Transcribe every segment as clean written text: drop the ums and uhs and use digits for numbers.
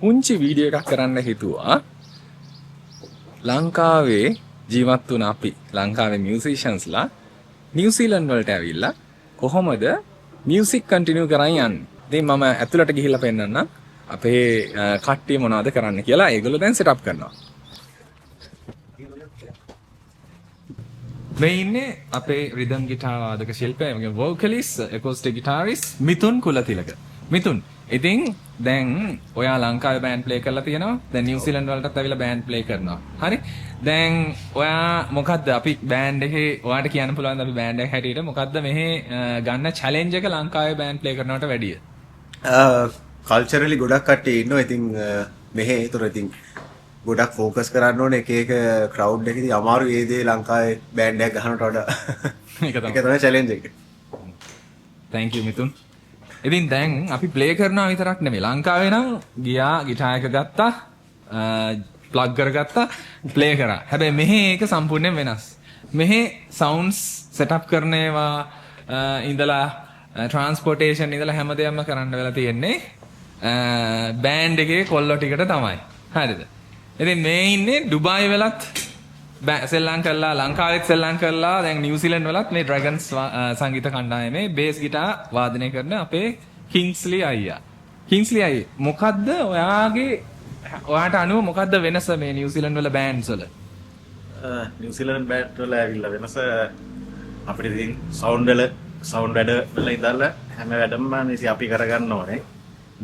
පුංචි වීඩියෝ එකක් කරන්න හිතුවා. ලංකාවේ ජීවත් වුණ අපි ලංකාවේ මියුසිෂියන්ස්ලා නිව්සීලන්ඩ් වලට ඇවිල්ලා කොහොමද මියුසික් කන්ටිනියු කරන් යන්නේ. ඉතින් මම ඇතුළට ගිහිල්ලා පෙන්නන්නම් අපේ කට්ටිය මොනවද කරන්න කියලා. ඒගොල්ලෝ දැන් සෙට් අප් කරනවා. මේ ඉන්නේ අපේ රිදම් ගිටාර් වාදක ශිල්පියා, මගේ වෝකලිස්ට්, ඇකොස්ටික් ගිටාරිස්ට් මිතුන් කුලතිලක. මිතුන්, ඉතින් දැන් ඔයා ලංකාවේ බෑන්ඩ් ප්ලේ කරලා තියෙනවා. දැන් නිව්සීලන්ඩ් වලටත් ඇවිල්ලා බෑන්ඩ් ප්ලේ කරනවා. හරි? දැන් ඔයා මොකද්ද අපි බෑන්ඩ් එකේ ඔයාට කියන්න පුළුවන් අපි බෑන්ඩ් එක හැටියට මොකද්ද මෙහි ගන්න චැලෙන්ජ් එක ලංකාවේ බෑන්ඩ් ප්ලේ කරනවට වැඩිය? කල්චරලි ගොඩක් කට්ටිය ඉන්නවා. ඉතින් මෙහෙ ඒතර ඉතින් ගොඩක් ફોකස් කරන්න ඕනේ එක එක ක්‍රවුඩ් එකේදී. අමාරු ඒ දේ ලංකාවේ බෑන්ඩ් එකක් ගන්නට වඩා. ඒක තමයි චැලෙන්ජ් එක. thank you මිතුන්. ඉතින් දැන් අපි ප්ලේ කරනවා විතරක් නෙමෙයි. ලංකාවේ නම් ගියා ගිටාර් එක ගත්තා, ප්ලග් කරගත්තා, ප්ලේ කරා. හැබැයි මෙහි ඒක සම්පූර්ණයෙන් වෙනස්. මෙහි සවුන්ඩ්ස් සෙටප් කරන ඒවා ඉඳලා ට්‍රාන්ස්පෝර්ටේෂන් ඉඳලා හැමදේම කරන්න වෙලා තියෙන්නේ බෑන්ඩ් එකේ කොල්ලෝ ටිකට තමයි. හරිද? ඉතින් මේ ඉන්නේ ඩුබායි වෙලත් සෙල්ලම් කරලා, ලංකාවෙත් සෙල්ලම් කරලා, දැන් නිව්සීලන්ඩ් වලත් මේ ඩ්‍රැගන්ස් සංගීත කණ්ඩායමේ බේස් ගිටාර් වාදනය කරන අපේ කිංස්ලි අයියා. කිංස්ලි අයියා, මොකද්ද ඔයාට අනුව මොකද්ද වෙනස මේ නිව්සීලන්ඩ් වල බෑන්ඩ්ස් වල? නිව්සීලන්ඩ් බෑන්ඩ් වල ඇවිල්ලා වෙනස අපිට ඉතින් සවුන්ඩ් වැඩ වල ඉඳලා හැම වැඩම නිසි අපි කරගන්න ඕනේ.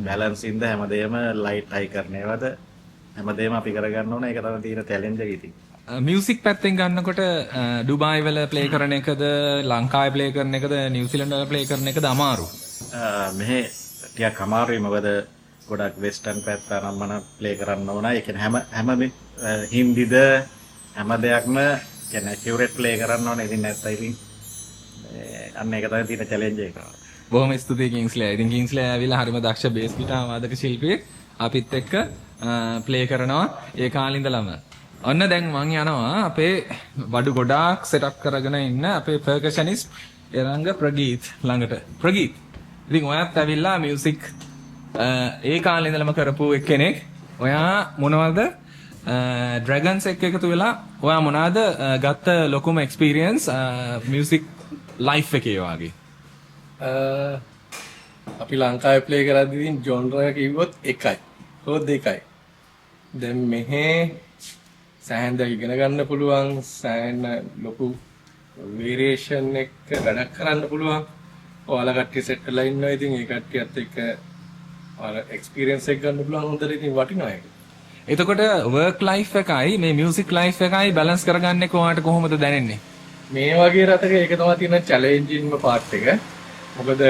බැලන්ස් ඉඳ හැමදේම ලයිට් හයි කරන ඒවාද හැමදේම අපි කරගන්න ඕනේ. ඒක තමයි තියෙන චැලෙන්ජ් එක ඉතින්. මියුසික් පැත්තෙන් ගන්නකොට ඩුබායි වල ප්ලේ කරන එකද, ලංකාවේ ප්ලේ කරන එකද, නිව්සීලන්ඩ් වල ප්ලේ කරන එකද අමාරු? මෙහෙ ටිකක් අමාරුයි. මොකද ගොඩක් වෙස්ටර්න් පැත්ත නම් මම ප්ලේ කරන්න ඕන. ඒ කියන්නේ හැම හින්දිද හැම දෙයක්ම කියන්නේ ඇකියුරේට් ප්ලේ කරන්න ඕනේ. ඉතින් නැත්නම් ඉතින් අන්න ඒක තමයි තියෙන චැලෙන්ජ් එක. බොහොම ස්තුතියි කිංස්ලි. ඉතින් කිංස්ලි ඇවිල්ලා හරිම දක්ෂ බේස් ගිටාර් වාදක ශිල්පියෙක් අපිත් එක්ක ප්ලේ කරනවා ඒ කාලේ ඉඳලම. ඔන්න දැන් මං යනවා අපේ බඩු ගොඩාක් සෙටප් කරගෙන ඉන්න අපේ පර්කෂනිස්ට් එරංග ප්‍රගීත් ළඟට. ප්‍රගීත්, ඉතින් ඔයාත් ඇවිල්ලා මියුසික් ඒ කාලේ ඉඳලම කරපු එක්කෙනෙක්. ඔයා මොනවද ඩ්‍රැගන්ස් එක්ක එකතු වෙලා ඔයා මොනවාද ගත්ත ලොකුම එක්ස්පීරියන්ස් මියුසික් ලයිෆ් එකේ වාගේ? අපි ලංකාවේ ප්ලේ කරද්දී ඉතින් ජොන්ර් එක කිව්වොත් එකයි. හොත් දෙකයි. දැන් මෙහෙ සෑහෙන දේ ඉගෙන ගන්න පුළුවන්, සෑහෙන ලොකු වේරියේෂන් එක වැඩක් කරන්න පුළුවන්. ඔයාලා කට්ටිය සෙට් වෙලා ඉන්නවා. ඉතින් ඒ කට්ටියත් එක්ක ඔයාලා එක්ස්පීරියන්ස් එක ගන්න පුළුවන්. හොඳට ඉතින් වටිනවා ඒක. එතකොට වර්ක් ලයිෆ් එකයි මේ මියුසික් ලයිෆ් එකයි බැලන්ස් කරගන්නේ කොහොමද දැනෙන්නේ? මේ වගේ රටක ඒක තමයි තියෙන චැලෙන්ජින්ම පාර්ට් එක. මොකද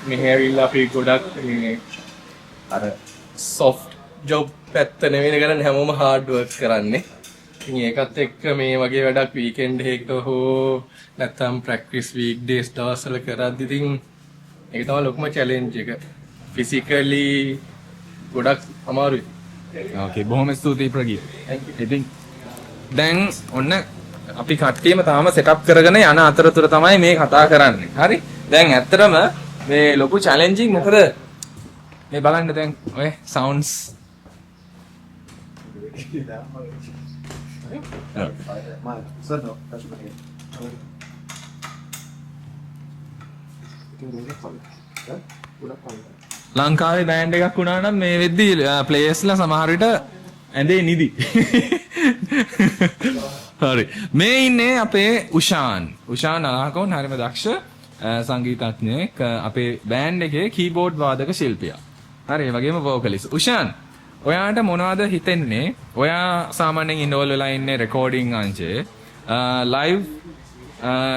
මෙහෙ ඇවිල්ලා අපි ගොඩක් මේ අර සොෆ්ට් ජොබ් පැත්ත නෙවෙයි කරන්නේ, හැමෝම හાર્ඩ් වර්ක් කරන්නේ. ඉතින් ඒකත් එක්ක මේ වගේ වැඩක් වීකෙන්ඩ් එකක හෝ නැත්නම් ප්‍රැක්ටිස් වීක් ඩේස් දවස්වල කරද්දි ඉතින් ඒක තමයි ලොකුම චැලෙන්ජ් එක. ෆිසිකලි ගොඩක් අමාරුයි. ඕකේ, බොහොම ස්තුතියි ප්‍රගීත්. ඉතින් දැන් ඔන්න අපි කට්ටියම තාම සෙටප් කරගෙන යන අතරතුර තමයි මේ කතා කරන්නේ. හරි? දැන් ඇත්තටම මේ ලොකු චැලෙන්ජින් මොකද මේ බලන්න දැන් ඔය සවුන්ඩ්ස් ලංකාවේ බෑන්ඩ් එකක් වුණා නම් මේ වෙද්දි ප්ලේයර්ස්ලා සමහර විට ඇඳේ නිදි. හරි. මේ ඉන්නේ අපේ උෂාන් අලාකෝන්, හරිම දක්ෂ සංගීතඥයෙක්. අපේ බෑන්ඩ් එකේ කීබෝඩ් වාදක ශිල්පියා. හරි, ඒ වගේම වෝකලිස්ට්. උෂාන්, ඔයාට මොනවද හිතෙන්නේ? ඔයා සාමාන්‍යයෙන් ඉන්වෝල් වෙලා ඉන්නේ රෙකෝඩින් අංශේ. ලයිව්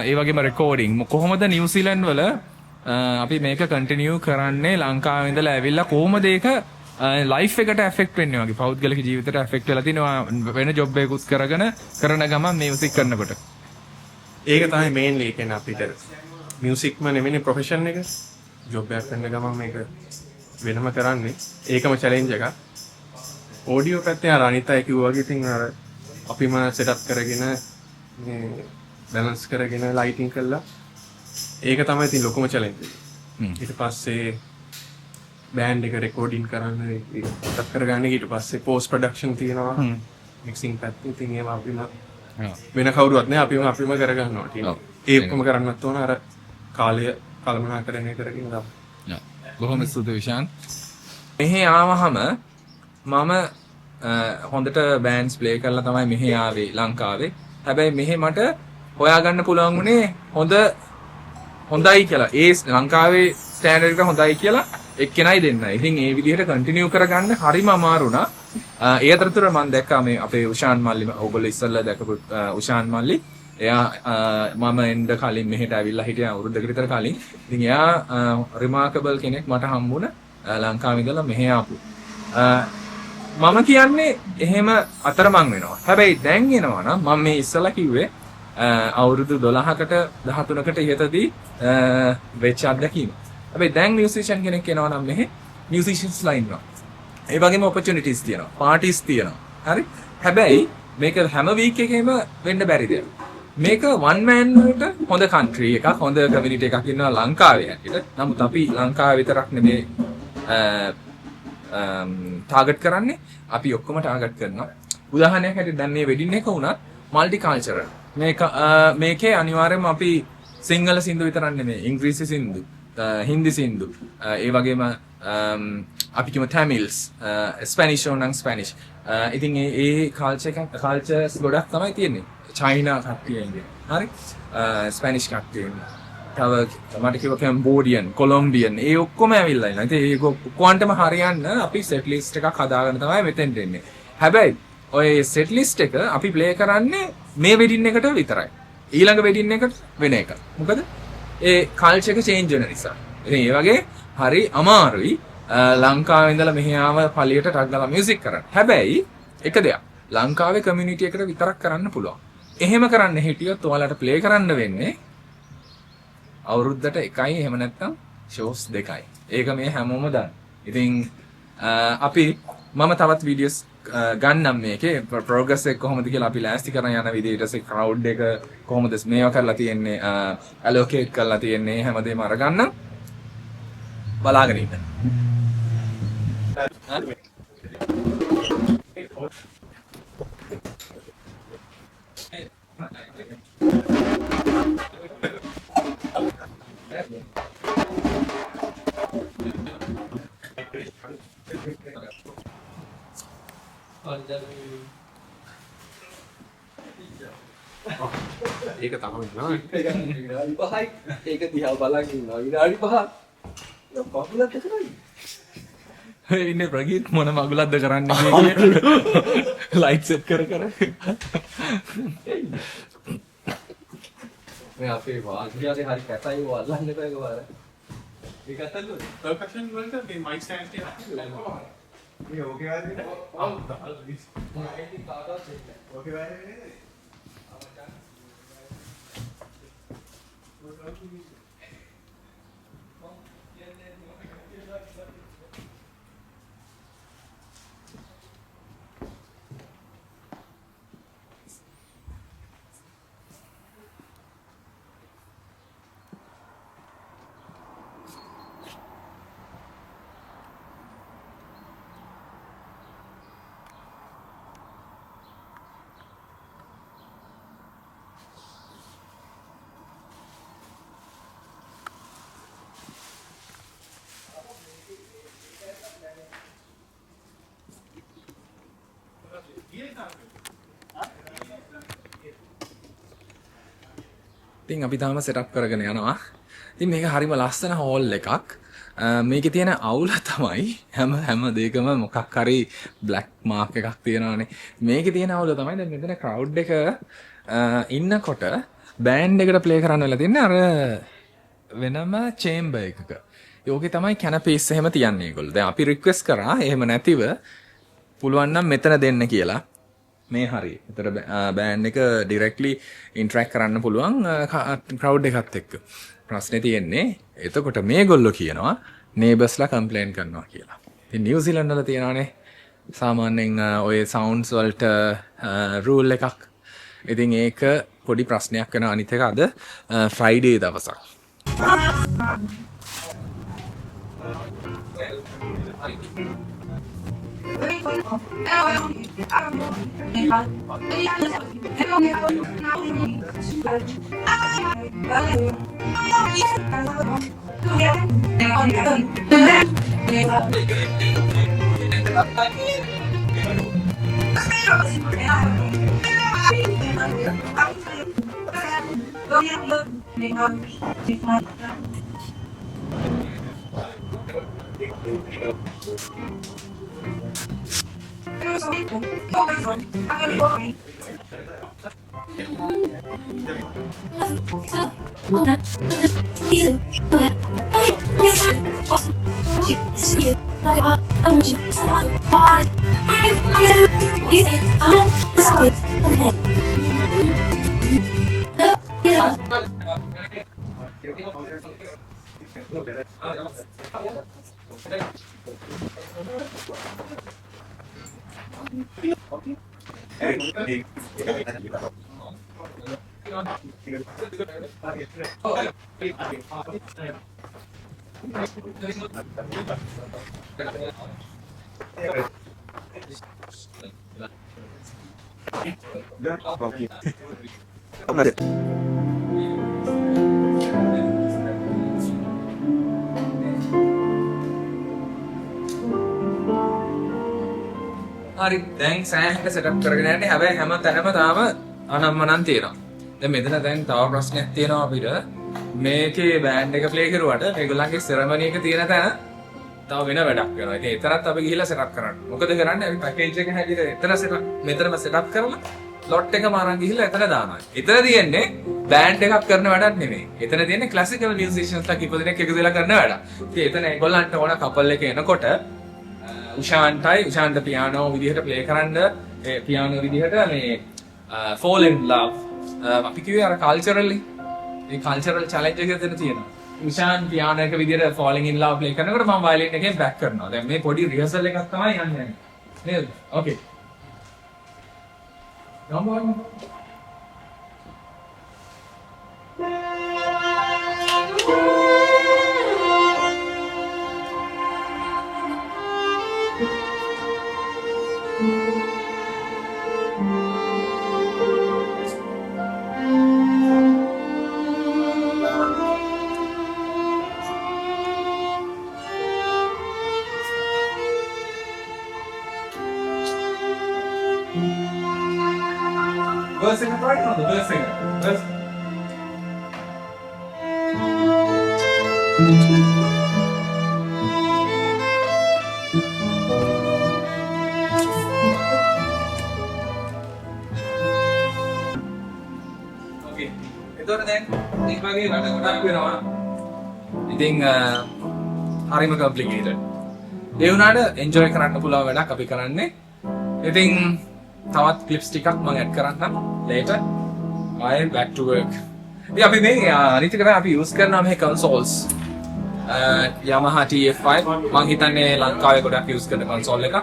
ඒ වගේම රෙකෝඩින් කොහොමද නිව්සීලන්ඩ් වල අපි මේක කන්ටිනියු කරන්නේ? ලංකාවේ ඉඳලා ඇවිල්ලා කොහොමද ඒක ලයිෆ් එකට ඇෆෙක්ට් වෙන්නේ? වගේ පෞද්ගලික ජීවිතයට ඇෆෙක්ට් වෙලා තිනවා වෙන ජොබ් එකකුත් කරන ගමන් මියුසික් කරනකොට? ඒක තමයි මේන්ලි. ඒ කියන්නේ අපිට මියුසික්ම නෙමෙයි ප්‍රොෆෙෂන් එක. ජොබ් එකක් කරන ගමන් මේක වෙනම කරන්නේ. ඒකම චැලෙන්ජ් එකක්. ඔඩියෝ පැත්තේ අර අනිත් අය කිව්වා වගේ ඉතින් අර අපිම සෙටප් කරගෙන මේ බැලන්ස් කරගෙන ලයිටින් කළා. ඒක තමයි ඉතින් ලොකුම චැලෙන්ජ් එක. ඊට පස්සේ බෑන්ඩ් එක රෙකෝඩින් කරන්න ඒත් කරගන්න ඊට පස්සේ පෝස්ට් ප්‍රොඩක්ෂන් තියෙනවා මික්සිං පැත්ත ඉතින් ඒවා අපිම වෙන කවුරුවත් නෑ අපිම කරගන්නවා ටික ඒ ඔක්කොම කරන්නත් ඕන අර කාලය කළමනාකරණය කරගෙන ගන්න. බොහොම ස්තුතියි විශාන්. මෙහි ආවහම මම හොඳට බෑන්ඩ්ස් ප්ලේ කරලා තමයි මෙහි ආවේ ලංකාවේ. හැබැයි මෙහි මට හොයාගන්න පුළුවන් වුණේ හොඳයි කියලා. ඒ ලංකාවේ ස්ටෑන්ඩඩ් එක හොඳයි කියලා එක්කෙනයි දෙන්නයි. ඉතින් ඒ විදිහට කන්ටිනියු කරගන්න හරිම අමාරු වුණා. ඒ අතරතුර මම දැක්කා මේ අපේ උෂාන් මල්ලි ඔයගොල්ලෝ ඉස්සල්ලා දැකපු උෂාන් මල්ලි. එයා මම එන්න කලින් මෙහෙට ඇවිල්ලා හිටියා අවුරුද්දකට විතර කලින්. ඉතින් එයා රිමාකබල් කෙනෙක් මට හම්බුණා ලංකාවේ ඉඳලා මෙහෙ ආපු. මම කියන්නේ එහෙම අතරමං වෙනවා. හැබැයි දැන් එනවා නම් මම මේ ඉස්සලා කිව්වේ අවුරුදු 12කට 13කට ඉහතදී වෙච්ච අත්දැකීම. හැබැයි දැන් මියුසිෂියන් කෙනෙක් එනවා නම් මෙහෙ මියුසිෂියන්ස්ලා ඉන්නවා. ඒ වගේම ඔපචුනිටිස් තියෙනවා. පාටිස් තියෙනවා. හරි? හැබැයි මේක හැම වීක් එකේම වෙන්න බැරි දෙයක්. මේක වන් මෑන් වලට හොඳ කන්ට්‍රි එකක්, හොඳ කමියුනිටි එකක් ඉන්නවා ලංකාවේ ඇතුළේ. නමුත් අපි ලංකාවේ විතරක් නෙමෙයි ටාගට් කරන්නේ, අපි ඔක්කොම ටාගට් කරනවා. උදාහරණයක් හැටියට දැන් මේ වෙඩින් එක උනත් মালටි කල්චරල්. මේකේ අනිවාර්යයෙන්ම අපි සිංහල සින්දු විතරක් නෙමෙයි, ඉංග්‍රීසි සින්දු, හින්දි සින්දු, ඒ වගේම අපි කියමු ටැමිල්ස්, ස්පැනිෂ් ඕනනම් ස්පැනිෂ්. ඉතින් ඒ කල්චර්ස් ගොඩක් තමයි තියෙන්නේ. චයිනා කට්ටිය ඉන්නේ. හරි? ස්පැනිෂ් කට්ටිය ඉන්නේ. තව මට කිව්ව කැම්බෝඩියන්, කොලොම්බියන් ඒ ඔක්කොම ඇවිල්ලා ඉන්නවා. ඉතින් ඒක ඔක්කොන්ටම හරියන්න අපි සෙට් ලිස්ට් එකක් හදාගෙන තමයි මෙතෙන්ට එන්නේ. හැබැයි ඔය සෙට් ලිස්ට් එක අපි ප්ලේ කරන්නේ මේ වෙඩින් එකට විතරයි. ඊළඟ වෙඩින් එකට වෙන එක. මොකද ඒ කල්චර් එක චේන්ජ් වෙන නිසා. ඉතින් ඒ වගේ හරි අමාරුයි ලංකාවේ ඉඳලා මෙහි ආව පළියට ටක් ගාලා මියුසික් කරන්න. හැබැයි එක දෙයක් ලංකාවේ කමියුනිටි එකට විතරක් කරන්න පුළුවන්. එහෙම කරන්න හිටියොත් ඔයාලට ප්ලේ කරන්න වෙන්නේ අවුරුද්දට එකයි එහෙම නැත්නම් ෂෝස් දෙකයි. ඒක මේ හැමෝම දන්න. ඉතින් අපි මම තවත් වීඩියෝස් ගන්නම් මේකේ ප්‍රෝග්‍රස් එක කොහොමද කියලා අපි ලෑස්ති කරන යන විදිහට ක්‍රවුඩ් එක කොහොමද මේවා කරලා තියෙන්නේ ඇලෝකේට් කරලා තියෙන්නේ හැමදේම අරගන්න බලාගෙන ඉන්න. ඒක තමයි නේද? විනාඩි 5යි. ඒක දිහා බලන් ඉන්නවා. විනාඩි 5ක්. ඒක පපුලක් දෙකයි. ඉන්නේ ප්‍රගීත් මොන මගුලක්ද කරන්නේ මේ ලයිට් සෙට් කර මේ අපේ වාද්‍යයේ හරි කැතයි වල්ලන්න එපා එකපාර. ඒක අතල්ලු. පර්කෂන් වලට මේ මයික් ස්ටෑන්ඩ් එක තියෙනවා. මේ ඕකේ වයිද? ඔව් තාලි. ඒක කාටවත් දෙන්න. ඕකේ වයිද නේද? ඉතින් අපි තාම සෙටප් කරගෙන යනවා. ඉතින් මේක හරිම ලස්සන හෝල් එකක්. මේකේ තියෙන අවුල තමයි හැම දෙයකම මොකක් හරි බ්ලැක් මාක් එකක් තියෙනවානේ. මේකේ තියෙන අවුල තමයි දැන් මෙතන ක්‍රවුඩ් එක ඉන්නකොට බෑන්ඩ් එකට ප්ලේ කරන්න වෙලා තින්නේ අර වෙනම චේම්බර් එකක. ඒකේ තමයි කැනපීස් එහෙම තියන්නේ ඒගොල්ලෝ. දැන් අපි රික්වෙස්ට් කරා එහෙම නැතිව පුළුවන් නම් මෙතන දෙන්න කියලා. මේ හරි. ඒතර බෑන්ඩ් එක ඩිරෙක්ට්ලි ඉන්ටරැක්ට් කරන්න පුළුවන් ක්‍රවුඩ් එකත් එක්ක. ප්‍රශ්නේ තියෙන්නේ එතකොට මේගොල්ලෝ කියනවා නේබර්ස්ලා කම්ප්ලේන් කරනවා කියලා. ඉතින් නිව්සීලන්ත වල තියෙනවානේ සාමාන්‍යයෙන් ඔය සවුන්ඩ්ස් වලට රූල් එකක්. ඉතින් ඒක පොඩි ප්‍රශ්නයක් වෙනවා. අනිත් එක අද ෆ්‍රයිඩේ දවසක්. හරි දැන් සෑහෙන සෙටප් කරගෙන යන්නේ හැබැයි හැම තැනම තාම අනම්මනම් තියෙනවා. දැන් මෙතන දැන් තව ප්‍රශ්නයක් තියෙනවා අපිට. මේකේ බෑන්ඩ් එක ප්ලේ කරුවට මේගොල්ලන්ගේ සෙරමනි එක තියෙන තැන තව වෙන වැඩක් වෙනවා. ඉතින් එතරම් අපි ගිහිල්ලා සෙටප් කරන්න. මොකද කරන්නේ අපි පැකේජ් එක හැටියට එතන සෙටප් මෙතනම සෙටප් කරලා ලොට් එකම අරන් ගිහිල්ලා එතන දානවා. එතන තියෙන්නේ බෑන්ඩ් එකක් කරන වැඩක් නෙමෙයි. එතන තියෙන්නේ ක්ලාසිකල් මියුසිෂියන්ස්ලා කිප දෙනෙක් එකතු වෙලා කරන වැඩක්. ඉතින් එතන ඒගොල්ලන්ට ඕන කපල් එක එනකොට උෂාන්ට පියානෝ විදිහට ප්ලේ කරන්න ඒ පියානෝ විදිහට මේ fall in love අපි කිව්වේ අර කල්චරලි මේ කල්චරල් චැලෙන්ජ් එක දෙන්න තියෙනවා. උෂාන් පියානෝ එක විදිහට falling in love ප්ලේ කරනකොට මම වයලින් එකෙන් බෑක් කරනවා. දැන් මේ පොඩි රිහර්සල් එකක් තමයි යන්නේ. නේද? ඕකේ. ගම්බෝන් Verse singer, right? No, the verse singer. Verse. Okay. එතකොට දැන් මේ වගේ රට ගොඩක් වෙනවා. ඉතින් හරිම complicated. ඒ වුණාට enjoy කරන්න පුළුවන් වැඩක් අපි කරන්නේ. ඉතින් තවත් ක්ලිප්ස් ටිකක් මම ඇඩ් කරන්නම් later. I back to work. ඉතින් අපි මේ අනිත් එක තමයි අපි use කරනවා මේ consoles. Yamaha TF5 මම හිතන්නේ ලංකාවේ ගොඩක් use කරන console එකක්.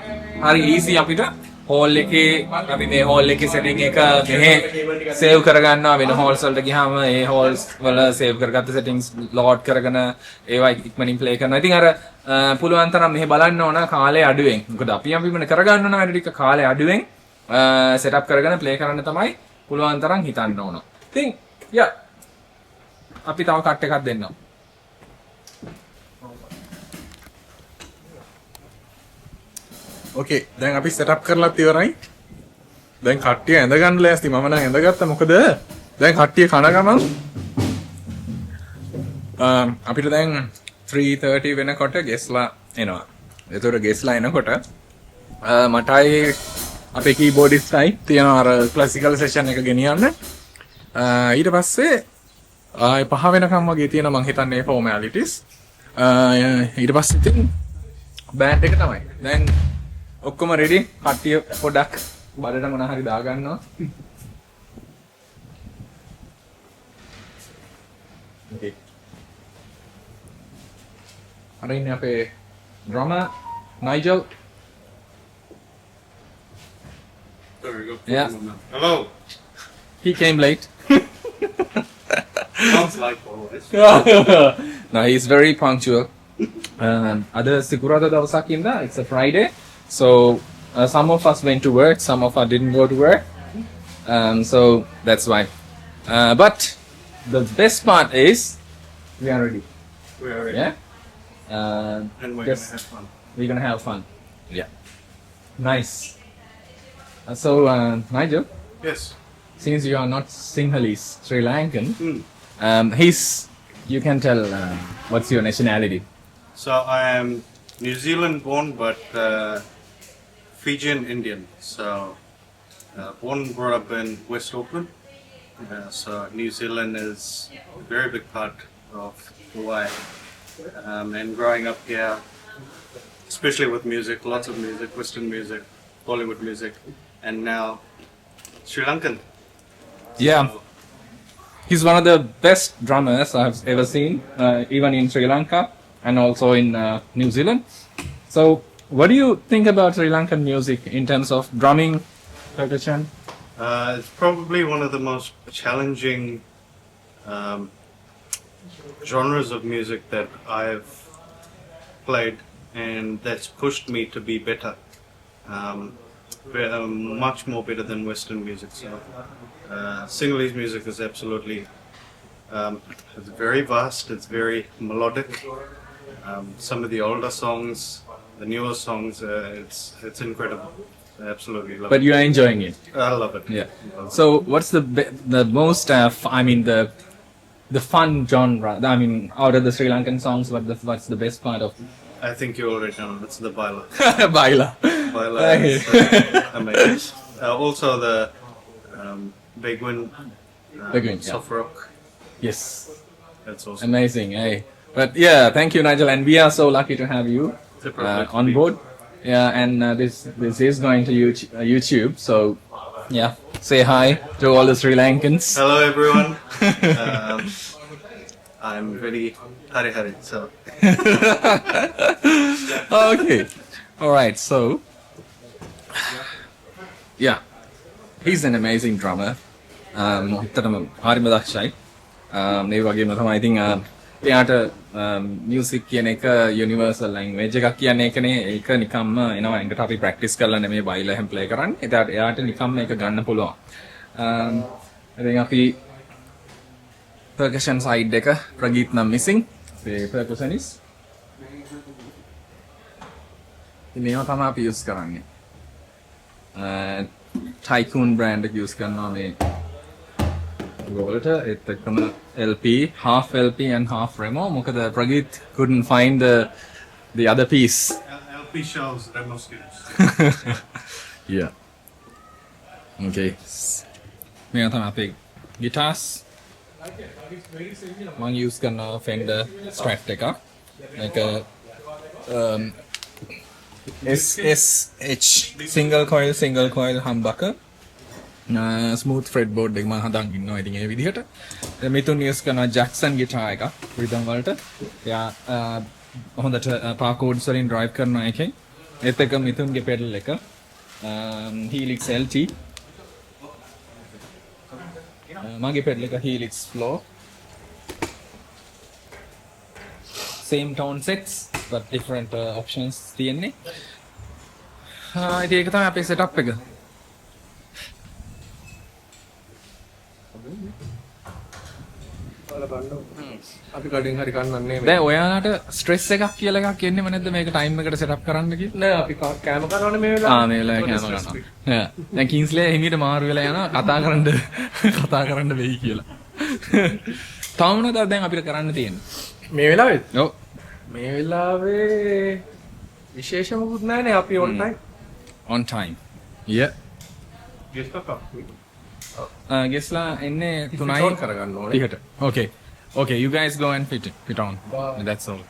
හරි easy අපිට hall එකේ අපි මේ hall එකේ setting එක මෙහෙ save කරගන්නවා වෙන halls වලට ගියාම ඒ halls වල save කරගත්ත settings load කරගෙන ඒවා ඉක්මනින් play කරනවා. ඉතින් අර පුළුවන් තරම් මෙහෙ බලන්න ඕන කාලේ අඩුවෙන්. මොකද අපිම කරගන්න ඕන වැඩ ටික කාලේ අඩුවෙන් setup කරගෙන play කරන්න තමයි පුළුවන් තරම් හිතන්න ඕන. ඉතින් අපි තව කට් එකක් දෙන්නම්. ඕකේ දැන් අපි සෙටප් කරලාත් ඉවරයි. දැන් කට්ටිය ඇඳ ගන්න ලෑස්ති. මම නම් ඇඳගත්තා. මොකද දැන් කට්ටිය කන ගමන් අපිට දැන් 3:30 වෙනකොට ගෙස්ලා එනවා. ඒතකොට ගෙස්ලා එනකොට මටයි අපේ කීබෝඩිස්ට්යි තියෙනවා අර ක්ලාසිකල් සෙෂන් එක ගෙනියන්න. ඊට පස්සේ ආය 5 වෙනකම් වගේ තියෙනවා මං හිතන්නේ ෆෝමැලිටිස්. ඊට පස්සේ ඉතින් බෑන්ඩ් එක තමයි. දැන් ඔක්කොම රෙඩි. කට්ටිය පොඩක් බඩට මොන හරි දාගන්නවා. Okay. අර ඉන්නේ අපේ drummer Nigel. There we go. Yeah. Hello. He came late. Sounds like always. No, he's very punctual. අද සිකුරාදා දවසක් ඉඳලා it's a Friday. So some of us went to work, some of us didn't go to work. So that's why. But the best part is we are ready. We are ready. Yeah. And we're Just- gonna have fun. We're gonna have fun. Yeah. Nice. So Nigel, Yes. since you are not Sinhalese, Sri Lankan, Hmm. you can tell what's your nationality. So I am New Zealand born, but Fijian Indian. So born and brought up in West Auckland. So New Zealand is a very big part of who I am. And growing up here, especially with music, lots of music, Western music, Bollywood music, and now Sri Lankan. Yeah. So, He's one of the best drummers I've ever seen, even in Sri Lanka and also in New Zealand. So, what do you think about Sri Lankan music in terms of drumming, percussion? It's probably one of the most challenging genres of music that I've played, and that's pushed me to be better. Much more better than Western music. So, Sinhalese music is absolutely it's very vast. It's very melodic. Some of the older songs, the newer songs, it's incredible. I absolutely love But you are enjoying it. it. I love it. Yeah. So, what's the most? The fun genre. I mean, out of the Sri Lankan songs, what's the best part of? I think you already know. It's the baila. Baila. Baila Right. is amazing. Also the Beguin, Beguin, yeah. soft rock. Yes. That's awesome. Amazing. Hey. But yeah, thank you, Nigel, and we are so lucky to have you It's a privilege to on be- board. Yeah, and this is going to YouTube. So yeah, say hi to all the Sri Lankans. Hello everyone. I'm very Hari. So Okay. All right. So yeah, he's an amazing drummer. ඇත්තටම හරිම දක්ෂයි. මේ වගේම තමයි ඉතින් එයාට music කියන එක universal language එකක් කියන්නේ ඒකනේ. ඒක නිකම්ම එනවා එකට අපි ප්‍රැක්ටිස් කරලා නෙමෙයි බයිලා හැම ප්ලේ කරන්නේ. එයාට නිකම්ම ඒක ගන්න පුළුවන්. ඉතින් අපි percussion side එක ප්‍රගීත් නම් missing. ඒ percussionist. ඉතින් මේවා තමයි අපි යූස් කරන්නේ. Tycoon brand එක යූස් කරනවා මේ ගෝලට ඒත් එක්කම LP, half LP and half Remo. මොකද Prageeth couldn't find the other piece. LP shows demo skills. Yeah. Okay. මේවා තමයි අපේ guitars. මම යූස් කරන Fender Strat එකක්. මේක SSH single coil humbucker smooth fretboard එක මම හදන් ඉන්නවා ඉතින් ඒ විදිහට. මිතුන් යූස් කරන Jackson guitar එකක් rhythm වලට. එයා හොඳට පා chords වලින් drive කරනවා එකෙන්. ඒත් එක මිතුන්ගේ pedal එක Helix LT. මගේ pedal එක Helix Flow. Same tone sets but different options තියෙන්නේ. ඉතින් ඒක තමයි අපේ setup එක. අපි කඩින් හරි කන්නන්නේ දැන් ඔයාලට ස්ට්‍රෙස් එකක් කියලා එකක් එන්නේම නැද්ද මේක ටයිම් එකට setup කරන්න කියලා? නෑ අපි කෑම කරනවනේ මේ වෙලාවේ. මේ වෙලාවේ කෑම ගන්නවා. Yeah. දැන් කින්ස්ලේ හිමීට මාරු වෙලා යනවා කතා කරන්න වෙයි කියලා. තාමනද දැන් අපිට කරන්න තියෙන්නේ. මේ වෙලාවේ ඔව්. මේ වෙලාවේ විශේෂ මොකුත් නෑනේ අපි on time. On time. Yeah. Yes, Papa. ගෙස්ලා එන්නේ Fit on 3යි කරගන්න ඕනේ. 30ට. Okay. Okay, you guys go and fit on. Bye. That's all.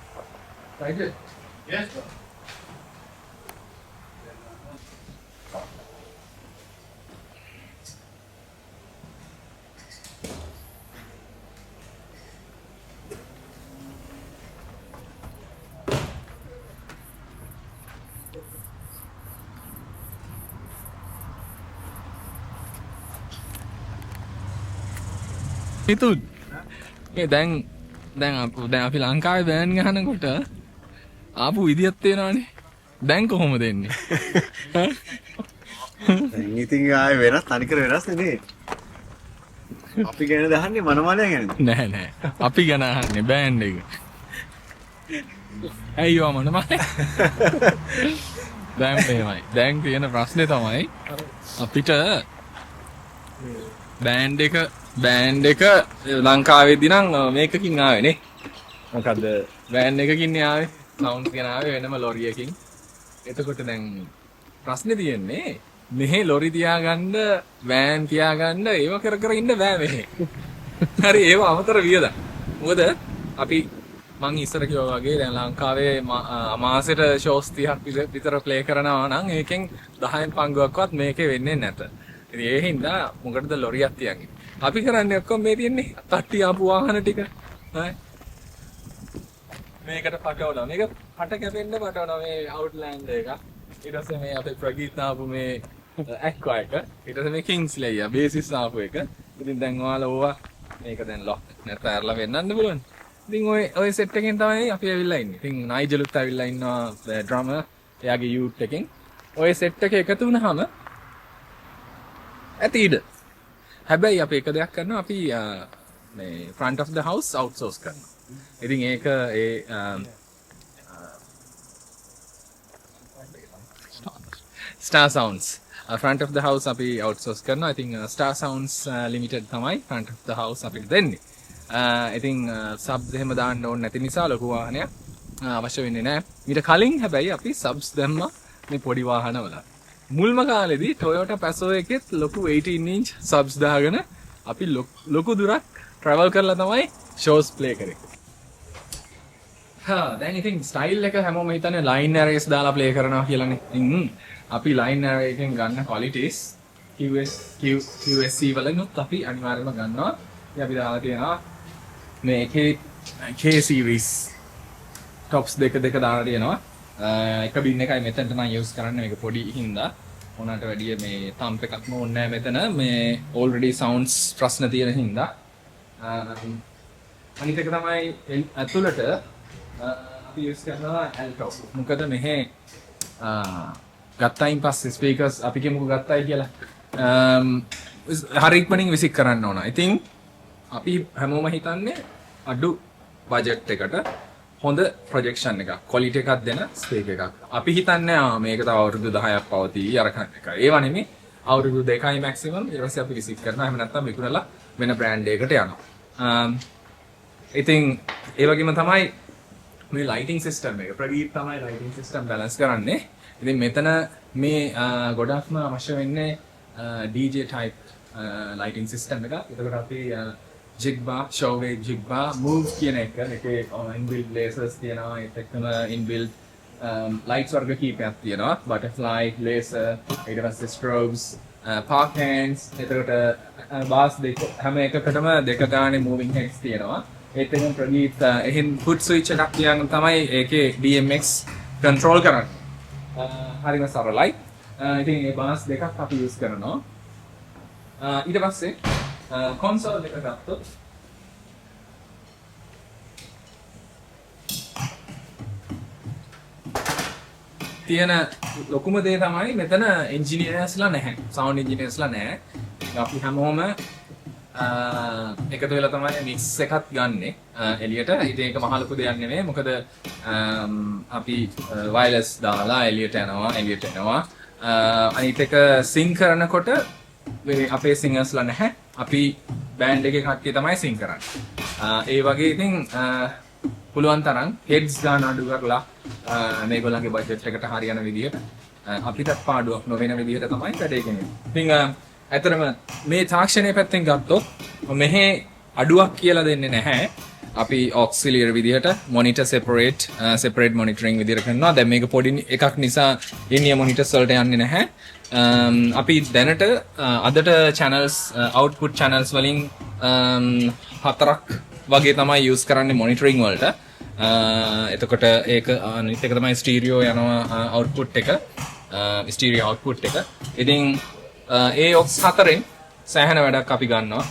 Right. Yes, Papa. හිතුත් දැන් අපි ලංකාවේ බෑන් ගහනකොට ආපු විදියක් තියෙනවානේ. දැන් කොහොමද එන්නේ? දැන් ඉතින් ආයේ වෙනස් තනිකර වෙනස් නේ. අපි ගැන දහන්නේ මනමාලයා ගැනද? නෑ නෑ. අපි ගැන අහන්නේ බෑන්ඩ් එක. ඇයි ඔය මොනමයි? දැන් මෙහෙමයි. දැන් තියෙන ප්‍රශ්නේ තමයි අපිට බෑන්ඩ් එක ලංකාවේදී නම් මේකකින් ආවේ නේ. මොකද්ද? බෑන්ඩ් එකකින් ආවේ. සවුන්ඩ් ගෙන ආවේ වෙනම ලොරියකින්. එතකොට දැන් ප්‍රශ්නේ තියෙන්නේ මෙහෙ ලොරි තියාගන්න වෑන් තියාගන්න ඒව කර කර ඉන්න බෑ මෙහෙ. හරි ඒව අමතර වියදම්. මොකද අපි මං ඉස්සර කිව්වා වගේ දැන් ලංකාවේ මාසෙට ෂෝස් 30ක් විතර ප්ලේ කරනවා නම් ඒකෙන් 10න් පංගුවක්වත් මේකේ වෙන්නේ නැත. ඉතින් ඒ හින්දා මොකටද ලොරියක් තියන්නේ? අපි කරන්නේ ඔක්කොම මේ තියන්නේ තට්ටි ආපු වාහන ටික. හරි. මේකට පටවනවා. මේක පට කැපෙන්න පටවනවා මේ අවුට්ලෑන්ඩ් එක. ඊට පස්සේ මේ අපේ ප්‍රගීත් ආපු මේ ඇක්වා එක. ඊට පස්සේ මේ කිංස්ලෙයියා බේසිස් ආපු එක. ඉතින් දැන් ඔයාලා ඕවා මේක දැන් ලොක් නැත්නම් ඇරලා වෙන්නන්න පුළුවන්. ඉතින් ඔය සෙට් එකෙන් තමයි අපි ඇවිල්ලා ඉන්නේ. ඉතින් නයිජලුත් ඇවිල්ලා ඉන්නවා ඩ්‍රමර් එයාගේ යූට් එකෙන්. ඔය සෙට් එක එකතු වුණාම ඇති ඉඩ. හැබැයි අපි එක දෙයක් කරනවා අපි මේ front of the house outsource කරනවා. ඉතින් ඒක Star Sounds front of the house අපි outsource කරනවා. ඉතින් Star Sounds limited තමයි front of the house අපිට දෙන්නේ. ඉතින් subs එහෙම දාන්න ඕනේ නැති නිසා ලොකු වාහනයක් අවශ්‍ය වෙන්නේ නැහැ. ඊට කලින් හැබැයි අපි subs දැම්මා මේ පොඩි වාහනවල. මුල්ම කාලෙදී Toyota Passo එකෙත් ලොකු 18 inch subs දාගෙන අපි ලොකු දුරක් travel කරලා තමයි shows play කරේ. දැන් ඉතින් ස්ටයිල් එක හැමෝම හිතන්නේ ලයින් ඇරේස් දාලා ප්ලේ කරනවා කියලානේ. ඉතින් අපි ලයින් ඇරේ එකෙන් ගන්න qualities QSC වලිනුත් අපි අනිවාර්යයෙන්ම ගන්නවා. ඉතින් අපි දාලා තියෙනවා මේ K series tops දෙක දාලා තියෙනවා. එක බින් එකයි මෙතනට මම යූස් කරන්නේ මේක පොඩි හින්දා. ඕනකට වැඩිය මේ තම්ප් එකක්ම ඕනේ නැහැ මෙතන. මේ already sounds ප්‍රශ්න තියෙන හින්දා. අනිත් එක තමයි ඇතුළට අපි යූස් කරනවා ඇල්ටෝ. මොකද මෙහි ගත්තයින් පස්සේ ස්පීකර්ස් අපි කියමුකෝ ගත්තයි කියලා. හරි ඉක්මනින් විසික් කරන්න ඕන. ඉතින් අපි හැමෝම හිතන්නේ අඩු බජට් එකට හොඳ ප්‍රොජෙක්ෂන් එකක්, ක්වොලිටි එකක් දෙන ස්පීකර් එකක්. අපි හිතන්නේ මේක තව අවුරුදු 10ක් පවතී අරකන් එක. ඒව නෙමෙයි. අවුරුදු 2යි මැක්සිමම් ඊට පස්සේ අපි විසික් කරනවා. එහෙම නැත්නම් විකුණලා වෙන බ්‍රෑන්ඩ් එකකට යනවා. ඉතින් ඒ වගේම තමයි මේ ලයිටිං සිස්ටම් එක. ප්‍රගීත් තමයි ලයිටිං සිස්ටම් බැලන්ස් කරන්නේ. ඉතින් මෙතන මේ ගොඩක්ම අවශ්‍ය වෙන්නේ DJ type lighting system එකක්. එතකොට අපි jig bar, show wave jig bar, move කියන එක. ඒකේ inbuilt lasers තියෙනවා. ඒත් එක්කම inbuilt lights වර්ග කීපයක් තියෙනවා. butterfly, laser, ඊට පස්සේ strobes, park hands. එතකොට bars දෙක හැම එකකටම දෙක ගානේ moving heads තියෙනවා. ඒත් එක්කම ප්‍රගීත් එහෙන් foot switch එකක් තියන තමයි ඒකේ DMX control කරන්නේ. හරිම සරලයි. ඉතින් මේ බාස් දෙකක් අපි යූස් කරනවා. ඊට පස්සේ කන්සෝල් එක ගත්තොත් තියෙන ලොකුම දේ තමයි මෙතන එන්ජිනියර්ස්ලා නැහැ. සවුන්ඩ් එන්ජිනියර්ස්ලා නැහැ. අපි හැමෝම එකතු වෙලා තමයි මික්ස් එකක් ගන්නෙ එළියට. ඉතින් ඒක මහ ලොකු දෙයක් නෙමෙයි. මොකද අපි වයර්ලස් දාලා එළියට එනවා. අනිත් එක සිං කරනකොට අපේ සිංගර්ස්ලා නැහැ. අපි බෑන්ඩ් එකේ කට්ටිය තමයි සිං කරන්නේ. ඒ වගේ ඉතින් පුළුවන් තරම් හෙඩ්ස් ගන්න අඩු කරලා මේගොල්ලන්ගේ බජට් එකට හරියන විදිහට අපිටත් පාඩුවක් නොවන විදිහට තමයි වැඩේ කෙනෙක්. ඉතින් ඇතරම මේ තාක්ෂණයේ පැත්තෙන් ගත්තොත් මෙහි අඩුවක් කියලා දෙන්නේ නැහැ. අපි auxiliary විදිහට monitor separate monitoring විදිහට කරනවා. දැන් මේක පොඩි එකක් නිසා linear monitors වලට යන්නේ නැහැ. අපි දැනට අදට channels output channels වලින් 4ක් වගේ තමයි use කරන්නේ monitoring වලට. එතකොට ඒක අනිත් එක තමයි stereo යනවා output එක. stereo output එක. ඉතින් ඒ aux 4ෙන් සෑහෙන වැඩක් අපි ගන්නවා.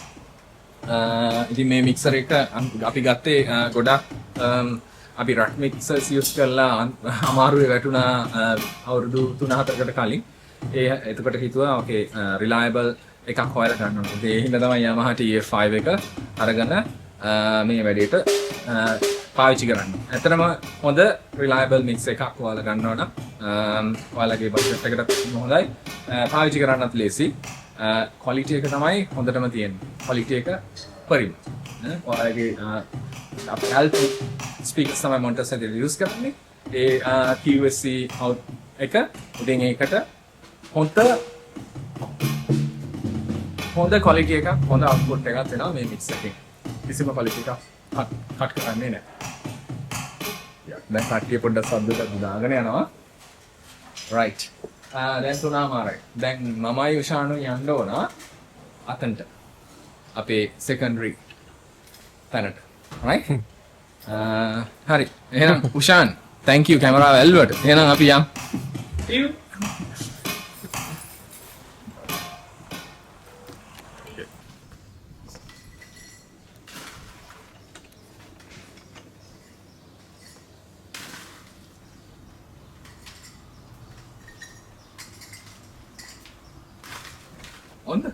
ඉතින් මේ මික්සර් එක අපි ගත්තේ ගොඩක් අපි රට් මික්සර්ස් යූස් කරලා අමාරුවේ වැටුණා අවුරුදු 3-4කට කලින්. එතකොට හිතුවා ඕකේ රිලයබල් එකක් හොයලා ගන්න ඕනේ. ඒ හින්දා තමයි Yamaha TF5 එක අරගෙන මේ වැඩේට පාවිච්චි කරන්න. ඇත්තටම හොඳ රිලයබල් මික්ස් එකක් ඔයාලා ගන්නවා නම් ඔයාලගේ බජට් එකට හොඳයි. පාවිච්චි කරන්නත් ලේසි. ක්වොලිටි එක තමයි හොඳටම තියෙන්නේ. ක්වොලිටි එක පරිම. ඔයාලගේ අපේ Alto ස්පීකර්ස් තමයි මොන්ටස් එකේ යූස් කරන්නේ. ඒ QSC out එක ඉතින් ඒකට හොඳ ක්වොලිටි එකක් හොඳ අවුට්පුට් එකක් දෙනවා මේ මික්ස් එකෙන්. කිසිම ක්වොලිටි එකක් කට් කරන්නේ නැහැ. දැන් කට්ටිය පොඩ්ඩක් සද්දයක් දාගෙන යනවා. right. දැන් තුනමාරයි. දැන් මමයි උෂානු යන්න ඕන අතන්ට. අපේ secondary තැනට. right? හරි. එහෙනම් උෂාන් thank you කැමරාව ඇල්ලුවට. එහෙනම් අපි යමු. see you. On the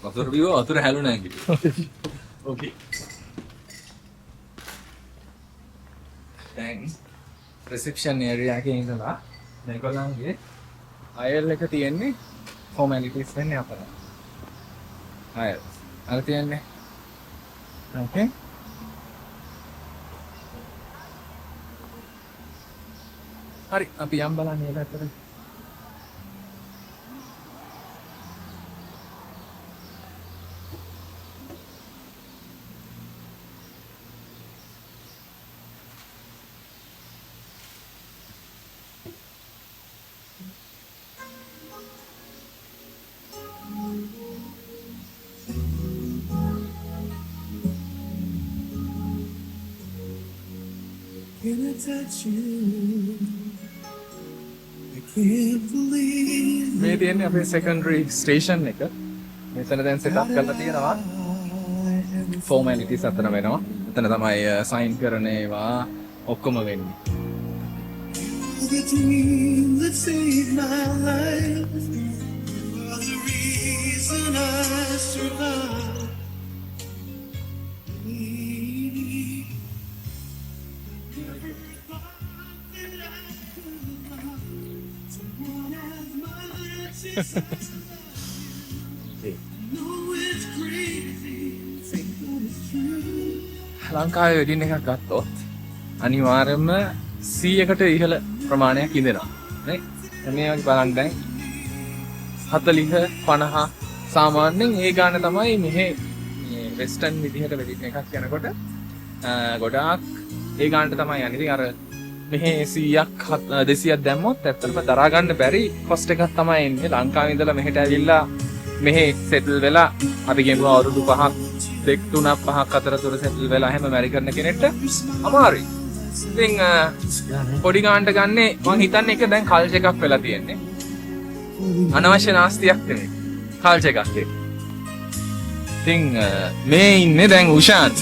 වතුර බිව වතුර හැලුණා කිව්වා. Okay. දැන් reception area එකේ ඉඳලා මේගොල්ලන්ගේ අයල් එක තියෙන්නේ formalities වෙන්නේ අපල. අයල්. අර තියන්නේ. Okay. හරි අපි යම් බලන්නේ ඒකට. Can I touch you? I can't believe මේ තියෙන්නේ අපේ secondary station එක. මෙතන දැන් set up කරලා තියෙනවා. formalities අතන වෙනවා. එතන තමයි sign කරන ඒවා ඔක්කොම වෙන්නේ. the dream that saved my life. You are the reason I survive. ලංකාවේ වෙඩින් එකක් ගත්තොත් අනිවාර්යයෙන්ම 100කට ඉහළ ප්‍රමාණයක් ඉඳෙනවා නේ. මේ වගේ බලන්න දැන් 40 50 සාමාන්‍යයෙන් ඒ ගාන තමයි මෙහි මේ වෙස්ටර්න් විදිහට වෙඩින් එකක් යනකොට ගොඩාක් ඒ ගානට තමයි යන්නේ. ඉතින් අර මෙහි 100ක් 200ක් දැම්මොත් ඇත්තටම දරා ගන්න බැරි කොස්ට් එකක් තමයි එන්නේ. ලංකාවේ ඉඳලා මෙහෙට ඇවිල්ලා මෙහි සෙටල් වෙලා අපි ගෙම්බ අවුරුදු 5ක් 2 3ක් 5ක් අතර තුර සෙටල් වෙලා හැම මැරි කරන කෙනෙක්ට අමාරුයි. ඉතින් පොඩි ගානට ගන්නේ මම හිතන්නේ ඒක දැන් කල්චර් එකක් වෙලා තියෙන්නේ. අනවශ්‍ය නාස්තියක් නෙමෙයි. කල්චර් එකක් ඒක. ඉතින් මේ ඉන්නේ දැන් උෂාන්.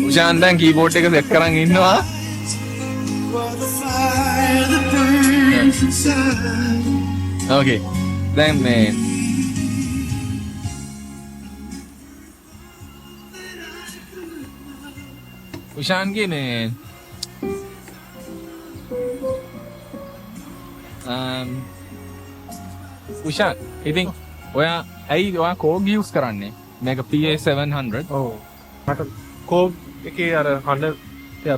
උෂාන් දැන් කීබෝඩ් එක සෙට් කරන් ඉන්නවා. Okay. දැන් මේ උෂාන්ගේ මේ උෂාන් ඉතින් ඔයා ඇයි ඔයා කෝග් යූස් කරන්නේ මේක PA700? ඔව් මට කෝග් එකේ අර හඬ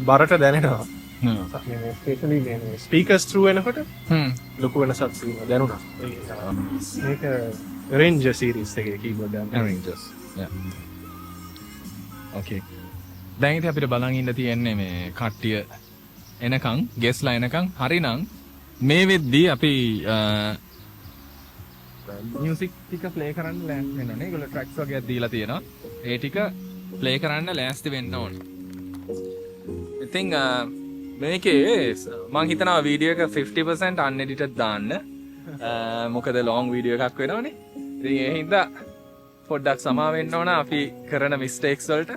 බරට දැනෙනවා. ස්පේෂලි ස්පීකර්ස් through වෙනකොට ලොකු වෙනසක් දැනුණා. මේක රේන්ජර් සීරීස් එකේ කීබෝඩ් එක. Rangers. Yeah. Okay. දැන් ඉතින් අපිට බලන් ඉන්න තියෙන්නේ මේ කට්ටිය එනකන් ගෙස්ලා එනකන් හරිනම් මේ වෙද්දී අපි මියුසික් ටික ප්ලේ කරන්න ලෑස්ති වෙනවනේ. ඒගොල්ලෝ ට්‍රැක්ස් වගේක් දීලා තියෙනවා. ඒ ටික ප්ලේ කරන්න ලෑස්ති වෙන්න ඕනේ. ඉතින් මේකේ මං හිතනවා වීඩියෝ එක 50% unedited දාන්න. මොකද long වීඩියෝ එකක් වෙනවනේ. ඉතින් ඒ හින්දා පොඩ්ඩක් සමා වෙන්න ඕන අපි කරන mistakes වලට.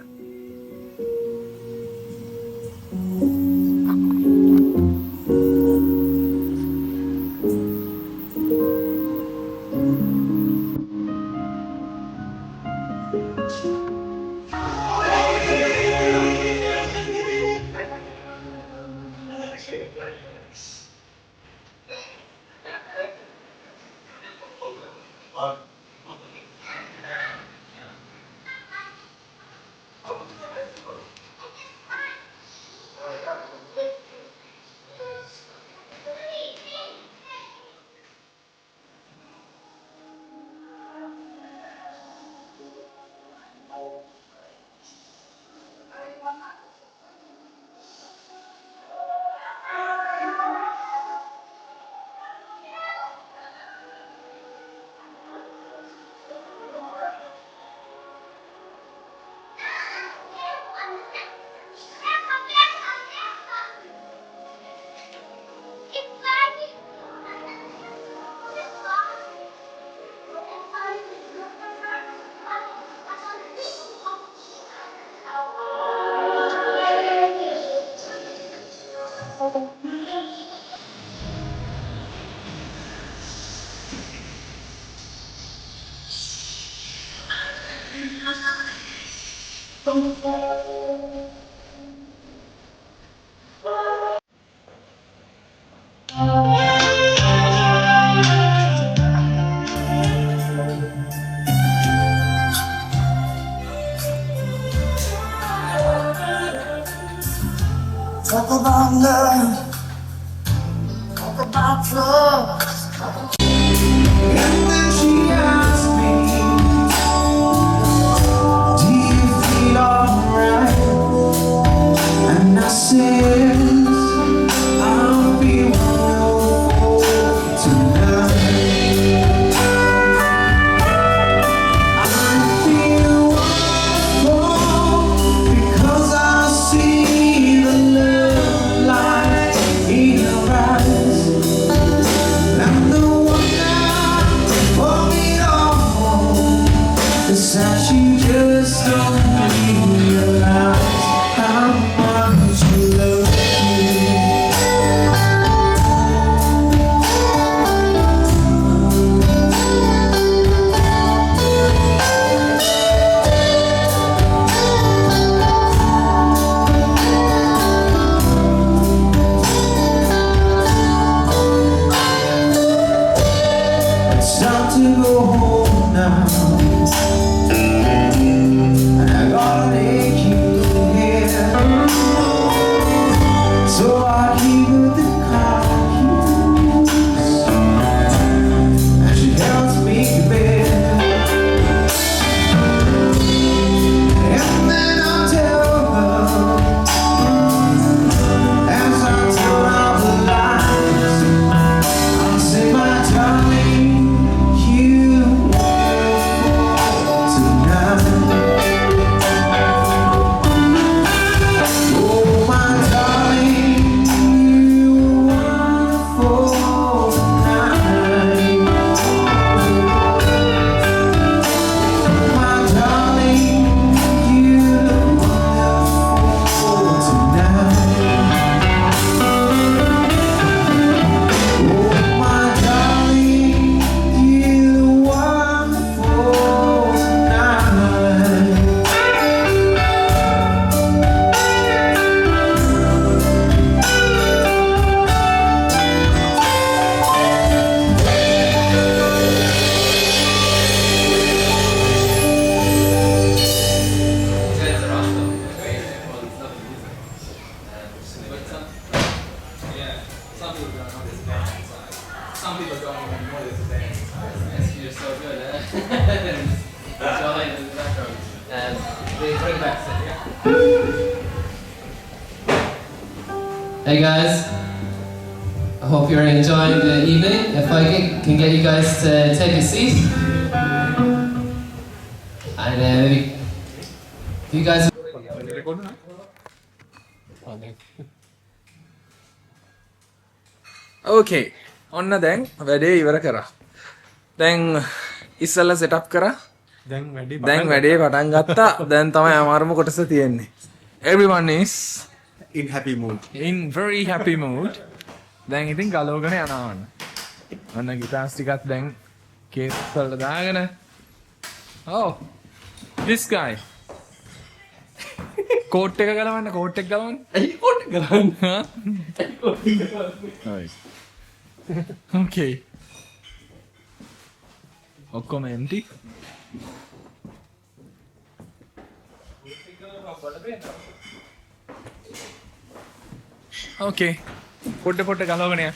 Talk about love, talk about trust. And then she asked me, do you feel alright? And I said, I'll be wonderful tonight. I feel wonderful because I see the love light in your eyes. And the wonder of it all is that you just don't realize how much you love me. It's time to go home now. And I gotta take you here. So I give her the car keys. And she helps me to bed. And then I tell her, as I turn out the lights, I'll say, my darling, you wonderful tonight. Oh, my darling, you wonderful tonight. My darling, you wonderful tonight. Oh, my darling, you wonderful tonight. Some people don't even know this is there. You're so good, eh? Enjoy in the background. And they bring back sit, yeah? Hey guys, I hope you're enjoying the evening. If I can get you guys to take a seat. And maybe if you guys ඕකේ ඔන්න දැන් වැඩේ ඉවර කරා. දැන් ඉස්සෙල්ලා setup කරා. දැන් වැඩේ පටන් ගත්තා. දැන් තමයි අමාරුම කොටස තියෙන්නේ. Everyone is in happy mood. in very happy mood. දැන් ඉතින් ගලවගෙන යනවා. ඔන්න ගිටාර්ස් ටිකක් දැන් කේස් වලට දාගෙන. Oh, this guy. කෝට් එක ගලවන්න කෝට් එක ගලවන්න. ඇයි කොට ගලන්නේ? Nice. Okay. ඔක්කොම empty. Okay. පොඩ ගලවගෙන යන්න.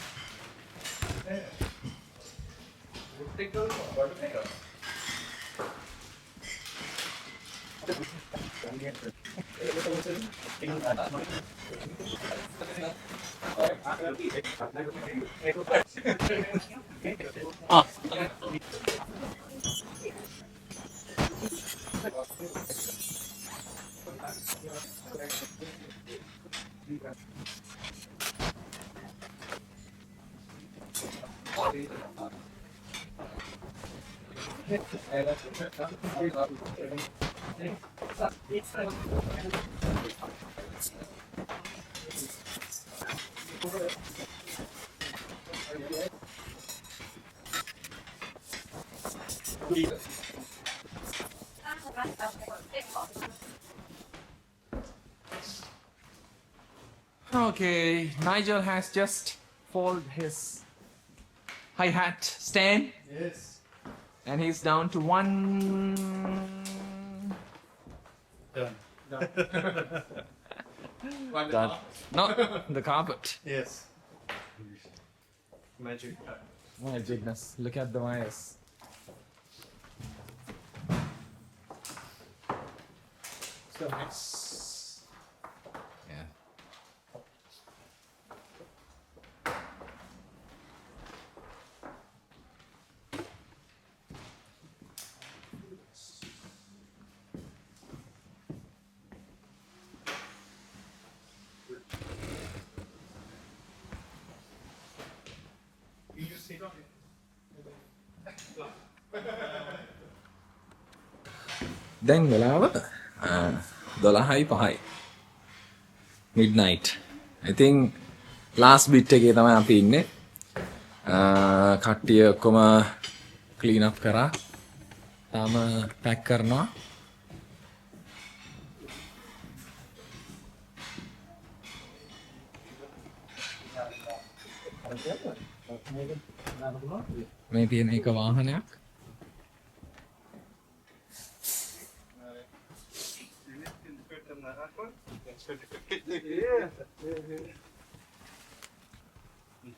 Okay, Nigel has just folded his hi-hat stand. Yes. And he's down to one. Done. Done. No, the carpet. Yes. Magic. My goodness, look at the wires. So it's Yeah. දැන් වෙලාව 12:05 midnight. I think last bit එකේ තමයි අපි ඉන්නේ. කට්ටිය ඔක්කොම clean up කරා. තාම pack කරනවා. මේ තියෙන එක වාහනයක්.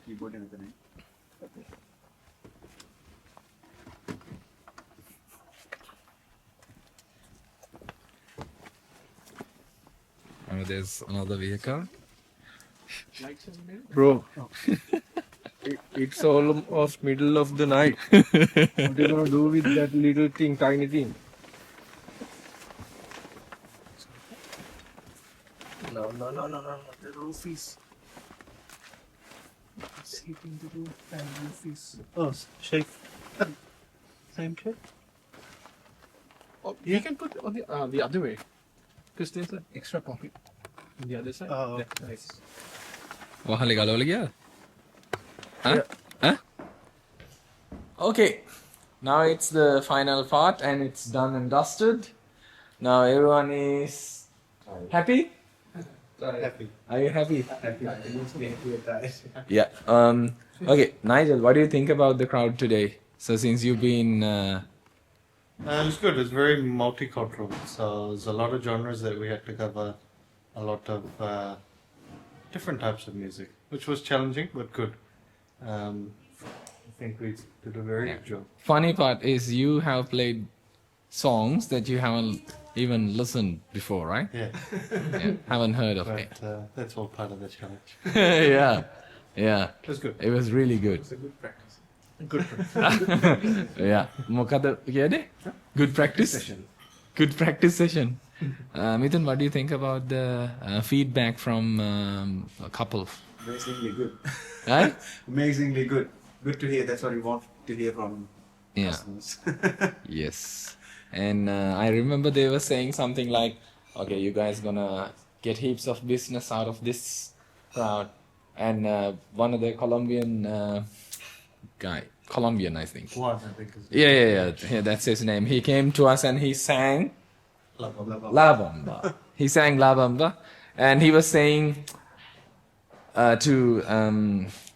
keyboard එක නේද? And there's another vehicle. bro. It's almost middle of the night. What are you gonna do with that little thing, tiny thing? No. The roof is. It's hitting the roof and roof is. Oh, shake. Same shape? Oh, you can put it on the other way, because there's an extra pocket on the other side. Oh, That's nice. වහලේ ගලවල ගියාද? Huh? Okay. Now it's the final part and it's done and dusted. Now everyone is happy? Happy. Are you happy? Happy. Yeah. Okay, Nigel, what do you think about the crowd today? So since you've been It's good. It's very multicultural. So there's a lot of genres that we had to cover, a lot of different types of music, which was challenging but good. I think we did a very good job. funny part is you have played songs that you haven't even listened before, right? Yeah, Yeah, haven't heard of it. but that's all part of the challenge. Yeah. Yeah. It was good. It was really good. It's a good practice. Yeah. මොකද කියන්නේ? Good practice session. Good practice session. Mithun, what do you think about the feedback from a couple? Amazingly good. Right? Amazingly good. Good to hear. That's what we want to hear from Yeah. customers. Yes. And I remember they were saying something like, okay, you guys gonna get heaps of business out of this crowd. And one of the Colombian Colombian, I think. One, I think, is Yeah, that's his name. He came to us and he sang La Bamba. He sang La Bamba. And he was saying to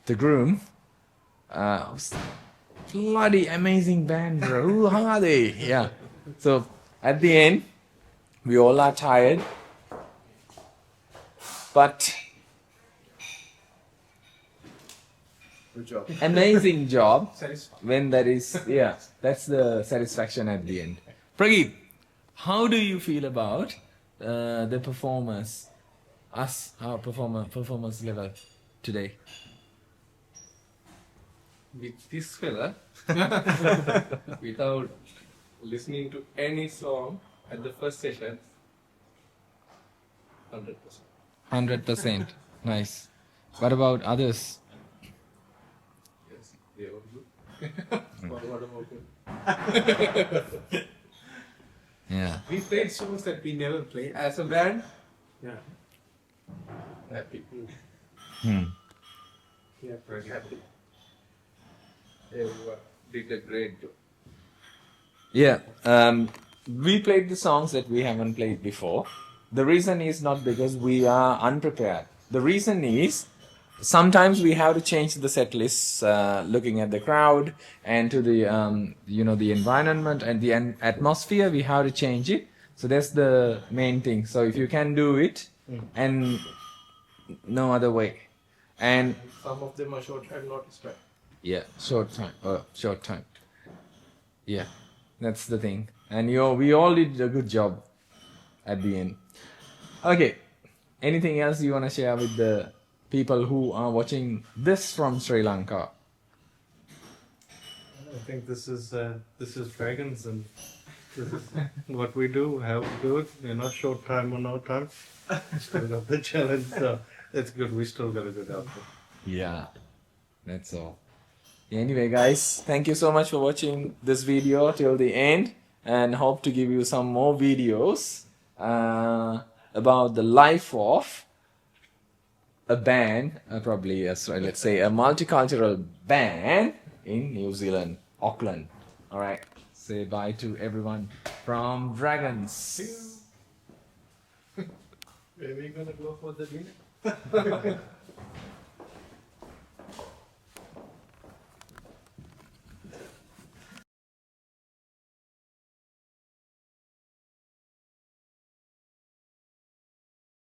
the groom, bloody amazing band, bro. Who are they? Yeah. So at the end, we all are tired. But Good job. amazing job Satisfying. when there is, yeah, that's the satisfaction at the end. Prageet, how do you feel about the performers, our performance level today? With this fella, without listening to any song at the first session, 100%. 100%. Nice. What about others? Yes, they were good. What about good? Yeah. We played songs that we never played as a band. Yeah. Happy. Hmm. Yeah, very happy. Everyone did a great job. Yeah. We played the songs that we haven't played before. The reason is not because we are unprepared. The reason is sometimes we have to change the set lists, looking at the crowd and to the the environment and the atmosphere. We have to change it. So that's the main thing. So if you can do it, and no other way, and Some of them are short time notice, right? yeah, short time. Yeah, that's the thing. And we all did a good job at the end. Okay, anything else you want to share with the people who are watching this from Sri Lanka? I think this is Dragons, and this is what we do, how we do it. Short time or no time. Still got the challenge, so it's good. We still got a good outfit. Yeah, that's all. Anyway, guys, thank you so much for watching this video till the end, and hope to give you some more videos about the life of a band, probably let's say a multicultural band in New Zealand, Auckland. All right, say bye to everyone from Dragons. Where are we gonna go for the dinner?